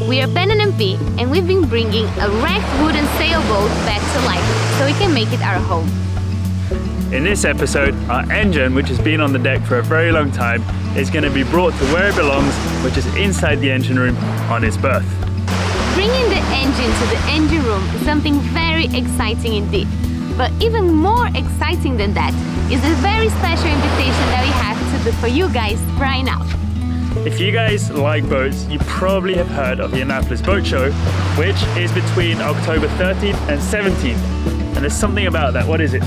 We are Ben and MP, and we've been bringing a wrecked wooden sailboat back to life so we can make it our home. In this episode, our engine, which has been on the deck for a very long time, is going to be brought to where it belongs, which is inside the engine room on its berth. Bringing the engine to the engine room is something very exciting indeed. But even more exciting than that is a very special invitation that we have to do for you guys right now. If you guys like boats, you probably have heard of the Annapolis Boat Show, which is between October 13th and 17th. And there's something about that. What is it?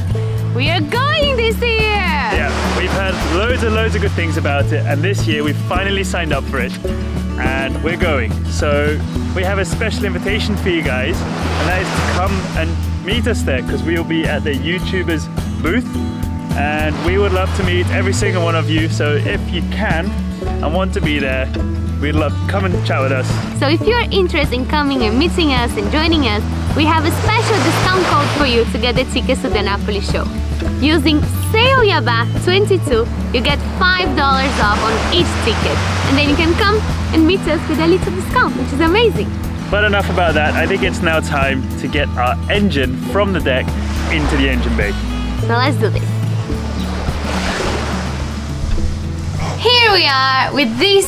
We are going this year! Yeah, we've heard loads and loads of good things about it, and this year we've finally signed up for it. And we're going. So we have a special invitation for you guys, and that is to come and meet us there, because we will be at the YouTubers booth, and we would love to meet every single one of you. So if you can and want to be there, we'd love to come and chat with us. So if you're interested in coming and meeting us and joining us, we have a special discount code for you to get the tickets to the Annapolis show. Using SAILBOAT22, you get $5 off on each ticket, and then you can come and meet us with a little discount, which is amazing. But enough about that. I think it's now time to get our engine from the deck into the engine bay. So let's do this. Here we are with this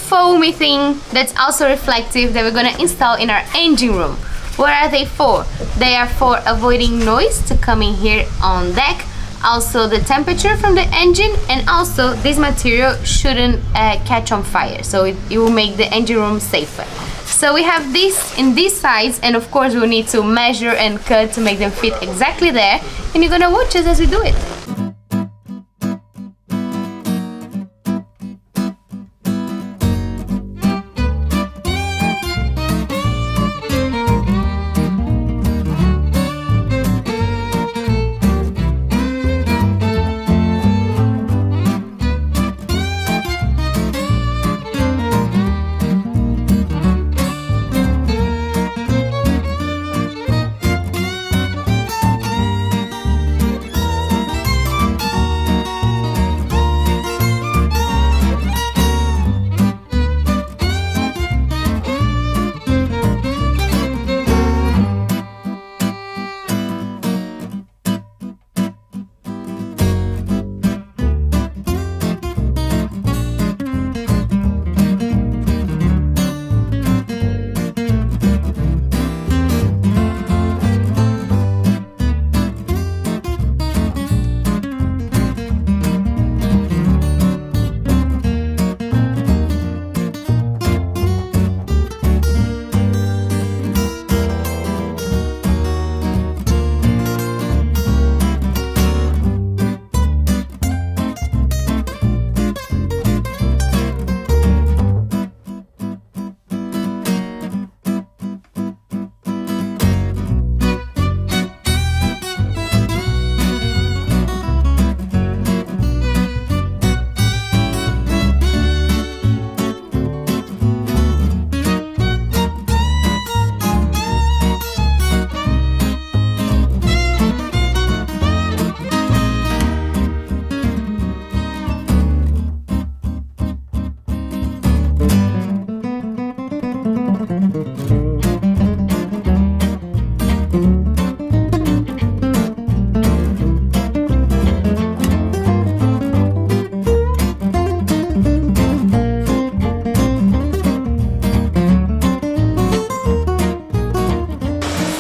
foamy thing that's also reflective that we're gonna install in our engine room. What are they for? They are for avoiding noise to come in here on deck, also the temperature from the engine, and also this material shouldn't catch on fire, so it will make the engine room safer. So we have this in this size, and of course we'll need to measure and cut to make them fit exactly there, and you're gonna watch us as we do it.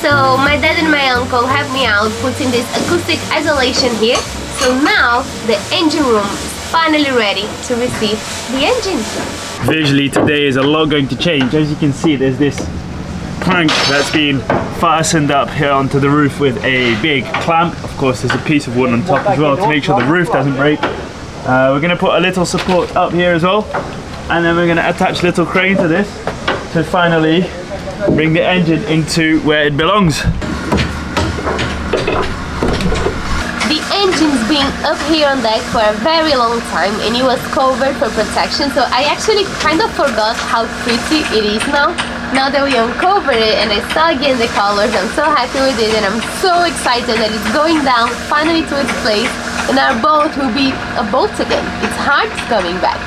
So my dad and my uncle helped me out putting this acoustic isolation here. So now the engine room is finally ready to receive the engine. Visually today is a lot going to change. As you can see, there's this plank that's been fastened up here onto the roof with a big clamp. Of course, there's a piece of wood on top as well to make sure the roof doesn't break. We're going to put a little support up here as well, and then we're going to attach a little crane to this to finally bring the engine into where it belongs. The engine's been up here on deck for a very long time, and it was covered for protection, so I actually kind of forgot how pretty it is now. Now that we uncovered it and I saw again the colors, I'm so happy with it, and I'm so excited that it's going down finally to its place, and our boat will be a boat again. Its heart's coming back.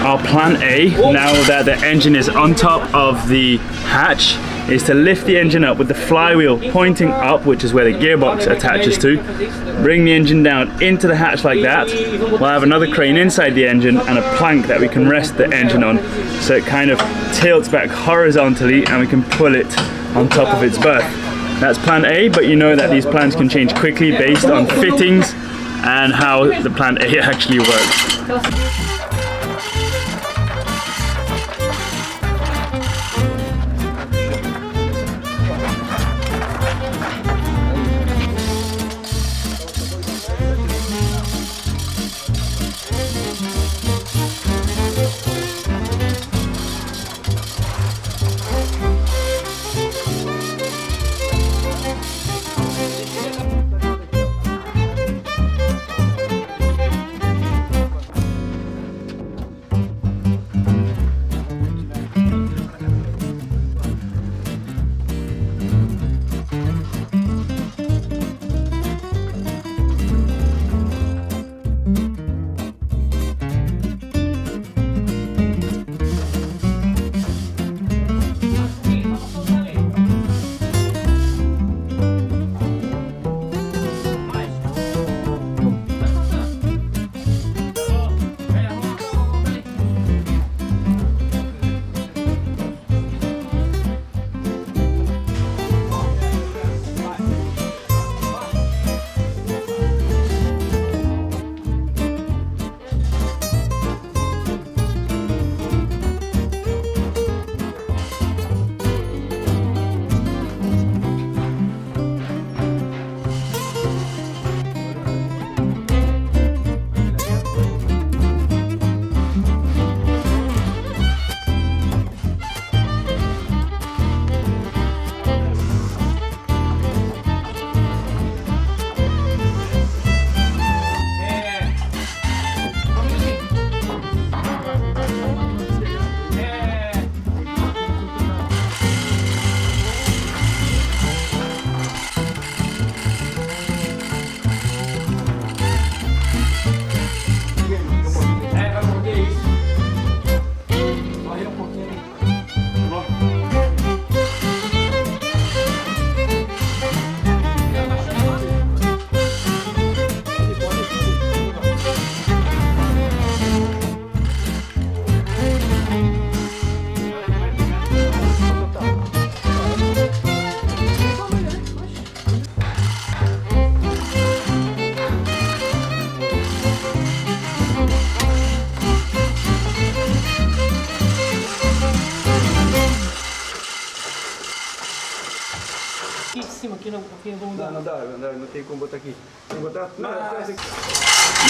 our plan A, now that the engine is on top of the hatch, is to lift the engine up with the flywheel pointing up, which is where the gearbox attaches to. Bring the engine down into the hatch like that. We'll have another crane inside the engine and a plank that we can rest the engine on, so it kind of tilts back horizontally and we can pull it on top of its berth. That's plan A, but you know that these plans can change quickly based on fittings and how the plan A actually works.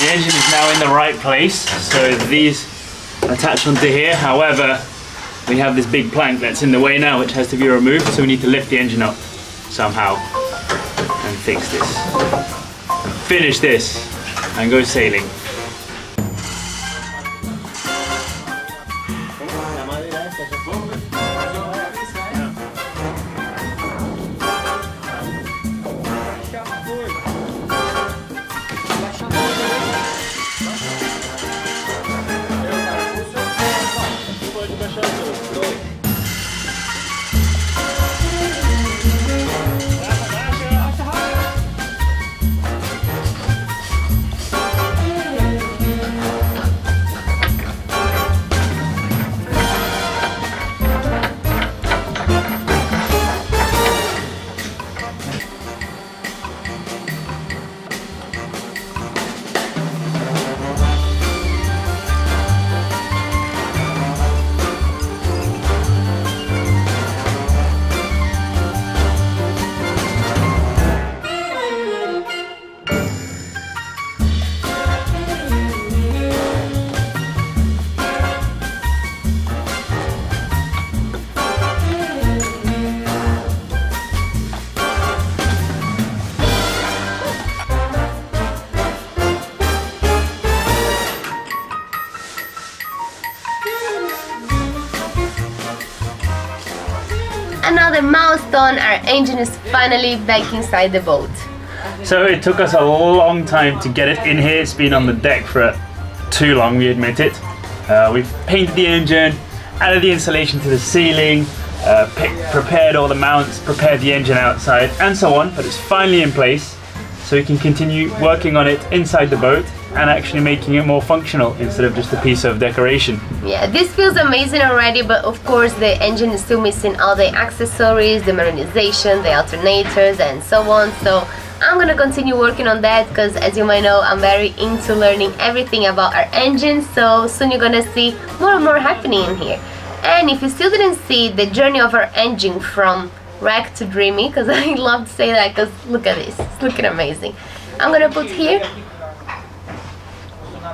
The engine is now in the right place, so these attach onto here. However, we have this big plank that's in the way now, which has to be removed, so we need to lift the engine up somehow and fix this. Finish this and go sailing. Another milestone, our engine is finally back inside the boat. So it took us a long time to get it in here. It's been on the deck for too long, we admit it. We've painted the engine, added the insulation to the ceiling, prepared all the mounts, prepared the engine outside, and so on, but it's finally in place, so we can continue working on it inside the boat and actually making it more functional instead of just a piece of decoration. Yeah, this feels amazing already, but of course the engine is still missing all the accessories, the modernization, the alternators, and so on. So I'm gonna continue working on that because, as you might know, I'm very into learning everything about our engine, so soon you're gonna see more and more happening in here. And if you still didn't see the journey of our engine from wreck to dreamy, because I love to say that, because look at this, it's looking amazing. I'm gonna put here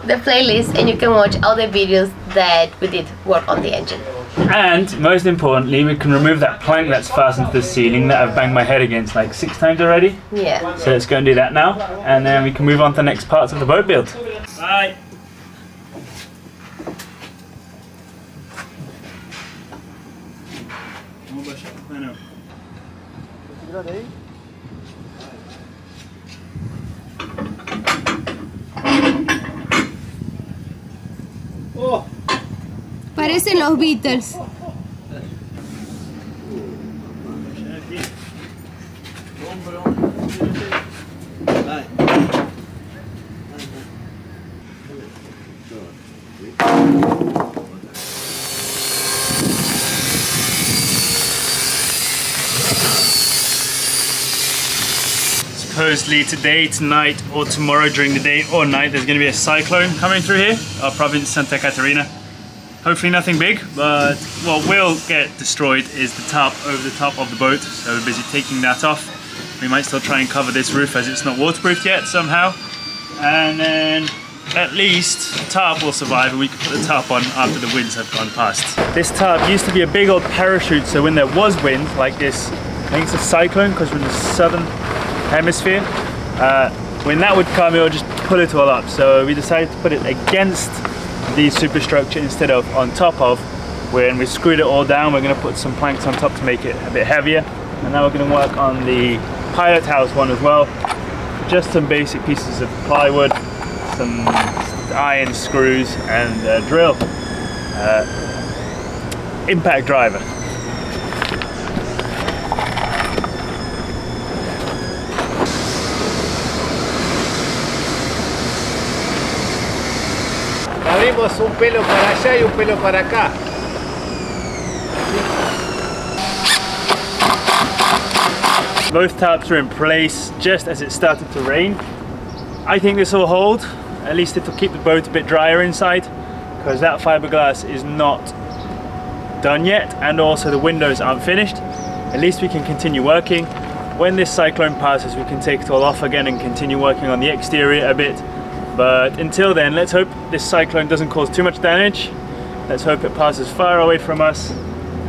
the playlist and you can watch all the videos that we did work on the engine. And most importantly, we can remove that plank that's fastened to the ceiling that I've banged my head against like 6 times already. Yeah. So let's go and do that now, and then we can move on to the next parts of the boat build. Bye! Parecen los Beatles. Supposedly today, tonight, or tomorrow during the day or night, there's going to be a cyclone coming through here, our province Santa Catarina. Hopefully nothing big, but what will get destroyed is the tarp over the top of the boat, so we're busy taking that off. We might still try and cover this roof as it's not waterproofed yet somehow, and then at least the tarp will survive and we can put the tarp on after the winds have gone past. This tarp used to be a big old parachute, so when there was wind like this, I think it's a cyclone because we're in the southern hemisphere, when that would come it would just pull it all up, so we decided to put it against the superstructure instead of on top of. When we screwed it all down, we're going to put some planks on top to make it a bit heavier, and now we're going to work on the pilot house one as well. Just some basic pieces of plywood, some iron screws, and a drill. Impact driver. Abrimos un pelo para allá y un pelo para acá. Both tarps are in place just as it started to rain. I think this will hold, at least it will keep the boat a bit drier inside, because that fiberglass is not done yet, and also the windows aren't finished. At least we can continue working. When this cyclone passes, we can take it all off again and continue working on the exterior a bit. But until then, let's hope this cyclone doesn't cause too much damage. Let's hope it passes far away from us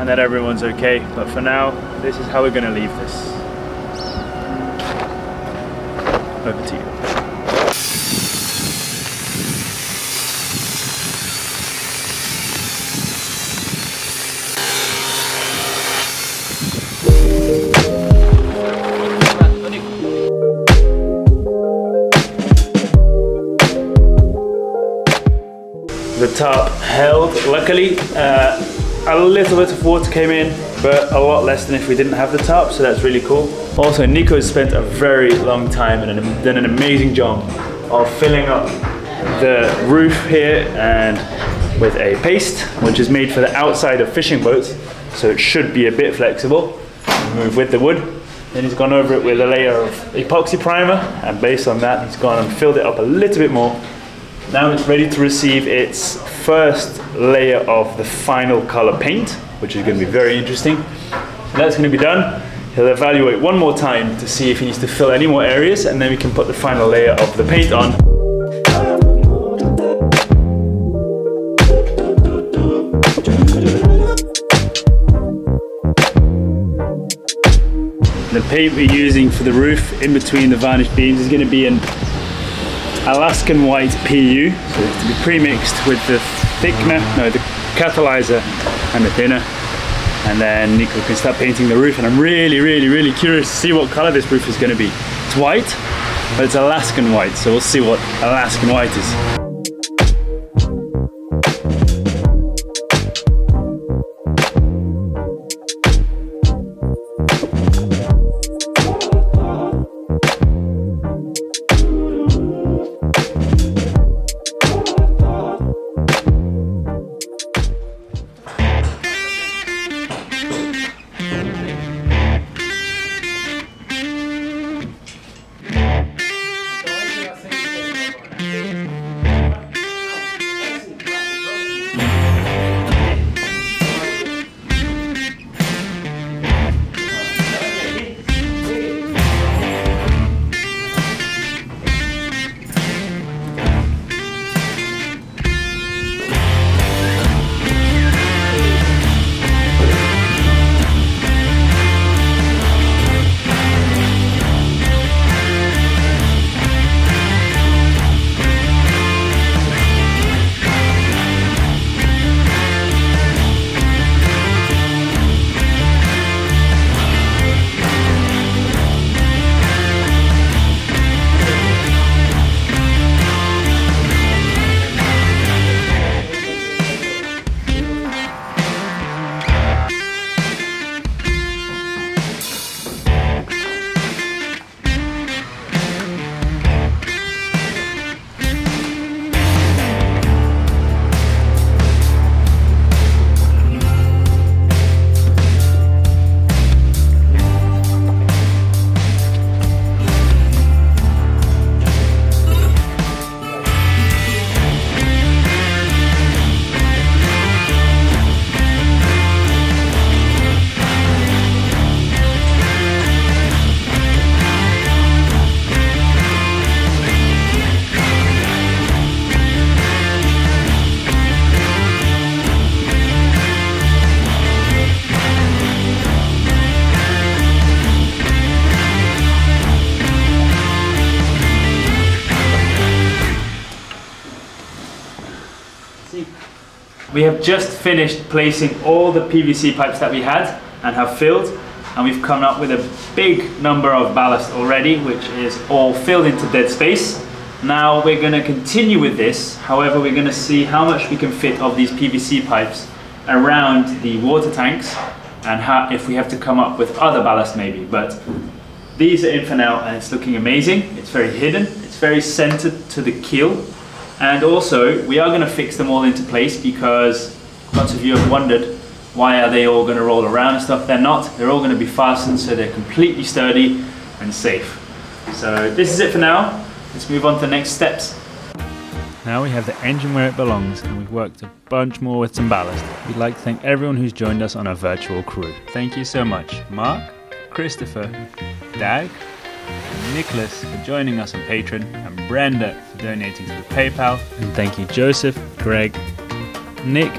and that everyone's okay. But for now, this is how we're going to leave this. Over to you. The tarp held, luckily. A little bit of water came in, but a lot less than if we didn't have the tarp, so that's really cool. Also, Nico has spent a very long time and done an amazing job of filling up the roof here and with a paste, which is made for the outside of fishing boats, so it should be a bit flexible. Move with the wood. Then he's gone over it with a layer of epoxy primer, and based on that, he's gone and filled it up a little bit more. Now it's ready to receive its first layer of the final color paint, which is going to be very interesting. That's going to be done. He'll evaluate one more time to see if he needs to fill any more areas, and then we can put the final layer of the paint on. The paint we're using for the roof in between the varnish beams is going to be an Alaskan white PU, so it's to be pre-mixed with the thickener, no, the catalyzer and the thinner, and then Nico can start painting the roof. And I'm really curious to see what color this roof is going to be. It's white, but it's Alaskan white, so we'll see what Alaskan white is. We have just finished placing all the PVC pipes that we had and have filled, and we've come up with a big number of ballast already, which is all filled into dead space. Now we're going to continue with this. However, we're going to see how much we can fit of these PVC pipes around the water tanks, and if we have to come up with other ballast maybe. But these are in for now, and it's looking amazing. It's very hidden, it's very centered to the keel. And also, we are going to fix them all into place, because lots of you have wondered, why are they all going to roll around and stuff? They're not. They're all going to be fastened, so they're completely sturdy and safe. So this is it for now. Let's move on to the next steps. Now we have the engine where it belongs, and we've worked a bunch more with some ballast. We'd like to thank everyone who's joined us on our virtual crew. Thank you so much, Mark, Christopher, Dag, and Nicholas for joining us on Patron, and Brenda for donating to the PayPal. And thank you Joseph, Greg, Nick,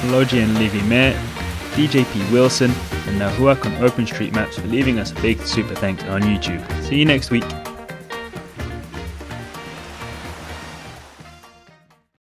Logie and Livy Mayer, DJP Wilson, and Nahuak on OpenStreetMaps for leaving us a big super thanks on YouTube. See you next week.